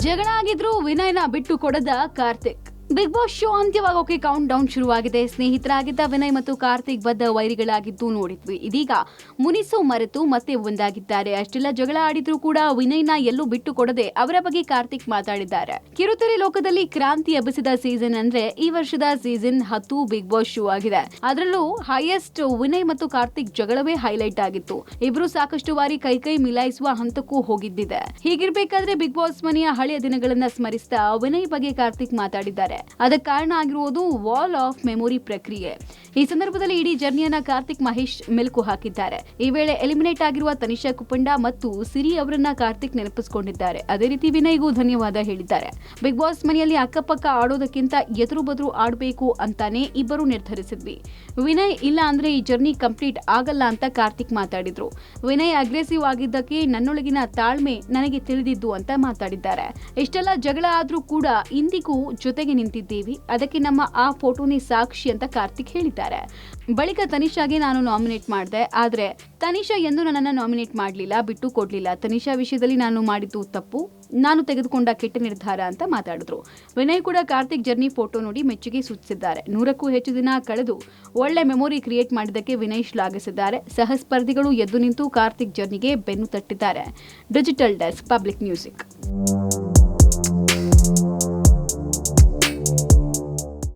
ಜಗಳ ಆಗಿದ್ರು ವಿನಯ್ನ ಬಿಟ್ಟು ಕೊಡದ ಕಾರ್ತಿಕ್. ಬಿಗ್ ಬಾಸ್ ಶೋ ಅಂತ್ಯವಾಗೋಕೆ ಕೌಂಟ್ ಡೌನ್ ಶುರುವಾಗಿದೆ. ಸ್ನೇಹಿತರಾಗಿದ್ದ ವಿನಯ್ ಮತ್ತು ಕಾರ್ತಿಕ್ ಬದ್ಧ ವೈರಿಗಳಾಗಿದ್ದು ನೋಡಿದ್ವಿ. ಇದೀಗ ಮುನಿಸು ಮರೆತು ಮತ್ತೆ ಒಂದಾಗಿದ್ದಾರೆ. ಅಷ್ಟೆಲ್ಲ ಜಗಳ ಆಡಿದ್ರು ಕೂಡ ವಿನಯ್ನ ಎಲ್ಲೂ ಬಿಟ್ಟು ಕೊಡದೆ ಅವರ ಬಗ್ಗೆ ಕಾರ್ತಿಕ್ ಮಾತಾಡಿದ್ದಾರೆ. ಕಿರುತೆರೆ ಲೋಕದಲ್ಲಿ ಕ್ರಾಂತಿ ಎಬ್ಬಿಸಿದ ಸೀಸನ್ ಅಂದ್ರೆ ಈ ವರ್ಷದ ಸೀಸನ್ 10 ಬಿಗ್ ಬಾಸ್ ಶೋ ಆಗಿದೆ. ಅದರಲ್ಲೂ ಹೈಯೆಸ್ಟ್ ವಿನಯ್ ಮತ್ತು ಕಾರ್ತಿಕ್ ಜಗಳವೇ ಹೈಲೈಟ್ ಆಗಿತ್ತು. ಇಬ್ರು ಸಾಕಷ್ಟು ಬಾರಿ ಕೈ ಮಿಲಾಯಿಸುವ ಹಂತಕ್ಕೂ ಹೋಗಿದ್ದಿದೆ. ಹೀಗಿರ್ಬೇಕಾದ್ರೆ ಬಿಗ್ ಬಾಸ್ ಮನೆಯ ಹಳೆಯ ದಿನಗಳನ್ನ ಸ್ಮರಿಸ್ತಾ ವಿನಯ್ ಬಗ್ಗೆ ಕಾರ್ತಿಕ್ ಮಾತಾಡಿದ್ದಾರೆ. ಅದಕ್ಕೆ ಕಾರಣ ಆಗಿರುವುದು ವಾಲ್ ಆಫ್ ಮೆಮೊರಿ ಪ್ರಕ್ರಿಯೆ. ಈ ಸಂದರ್ಭದಲ್ಲಿ ಇಡೀ ಜರ್ನಿಯನ್ನ ಕಾರ್ತಿಕ್ ಮಹೇಶ್ ಮೆಲುಕು ಹಾಕಿದ್ದಾರೆ. ಈ ವೇಳೆ ಎಲಿಮಿನೇಟ್ ಆಗಿರುವ ತನಿಷಾ ಕುಪ್ಪಂಡ ಮತ್ತು ಸಿರಿ ಅವರನ್ನ ಕಾರ್ತಿಕ್ ನೆನಪಿಸಿಕೊಂಡಿದ್ದಾರೆ. ಅದೇ ರೀತಿ ವಿನಯ್ಗೂ ಧನ್ಯವಾದ ಹೇಳಿದ್ದಾರೆ. ಬಿಗ್ ಬಾಸ್ ಮನೆಯಲ್ಲಿ ಅಕ್ಕಪಕ್ಕ ಆಡೋದಕ್ಕಿಂತ ಎದುರು ಬದುರು ಆಡಬೇಕು ಅಂತಾನೆ ಇಬ್ಬರು ನಿರ್ಧರಿಸಿದ್ವಿ. ವಿನಯ್ ಇಲ್ಲ ಅಂದ್ರೆ ಈ ಜರ್ನಿ ಕಂಪ್ಲೀಟ್ ಆಗಲ್ಲ ಅಂತ ಕಾರ್ತಿಕ್ ಮಾತಾಡಿದ್ರು. ವಿನಯ್ ಅಗ್ರೆಸಿವ್ ಆಗಿದ್ದಕ್ಕೆ ನನ್ನೊಳಗಿನ ತಾಳ್ಮೆ ನನಗೆ ತಿಳಿದಿದ್ದು ಅಂತ ಮಾತಾಡಿದ್ದಾರೆ. ಇಷ್ಟೆಲ್ಲ ಜಗಳ ಆದ್ರೂ ಕೂಡ ಇಂದಿಗೂ ಜೊತೆಗೆ ನಿಂತಿದ್ದೀವಿ. ಅದಕ್ಕೆ ನಮ್ಮ ಆ ಫೋಟೋನೇ ಸಾಕ್ಷಿ ಅಂತ ಕಾರ್ತಿಕ್ ಹೇಳಿದ್ದಾರೆ. ಬಳಿಕ ತನಿಷಾಗೆ ನಾನು ನಾಮಿನೇಟ್ ಮಾಡಿದೆ. ಆದ್ರೆ ತನಿಷಾ ಎಂದು ನನ್ನನ್ನು ನಾಮಿನೇಟ್ ಮಾಡಲಿಲ್ಲ, ಬಿಟ್ಟು ಕೊಡ್ಲಿಲ್ಲ. ತನಿಷಾ ವಿಷಯದಲ್ಲಿ ನಾನು ಮಾಡಿದ್ದು ತಪ್ಪು, ನಾನು ತೆಗೆದುಕೊಂಡ ಕೆಟ್ಟ ನಿರ್ಧಾರ ಅಂತ ಮಾತಾಡಿದ್ರು. ವಿನಯ್ ಕೂಡ ಕಾರ್ತಿಕ್ ಜರ್ನಿ ಫೋಟೋ ನೋಡಿ ಮೆಚ್ಚುಗೆ ಸೂಚಿಸಿದ್ದಾರೆ. 100ಕ್ಕೂ ಹೆಚ್ಚು ದಿನ ಕಳೆದು ಒಳ್ಳೆ ಮೆಮೊರಿ ಕ್ರಿಯೇಟ್ ಮಾಡಿದ್ದಕ್ಕೆ ವಿನಯ್ ಶ್ಲಾಘಿಸಿದ್ದಾರೆ. ಸಹ ಸ್ಪರ್ಧಿಗಳು ಎದ್ದು ನಿಂತು ಕಾರ್ತಿಕ್ ಜರ್ನಿಗೆ ಬೆನ್ನು ತಟ್ಟಿದ್ದಾರೆ. Digital desk, public music.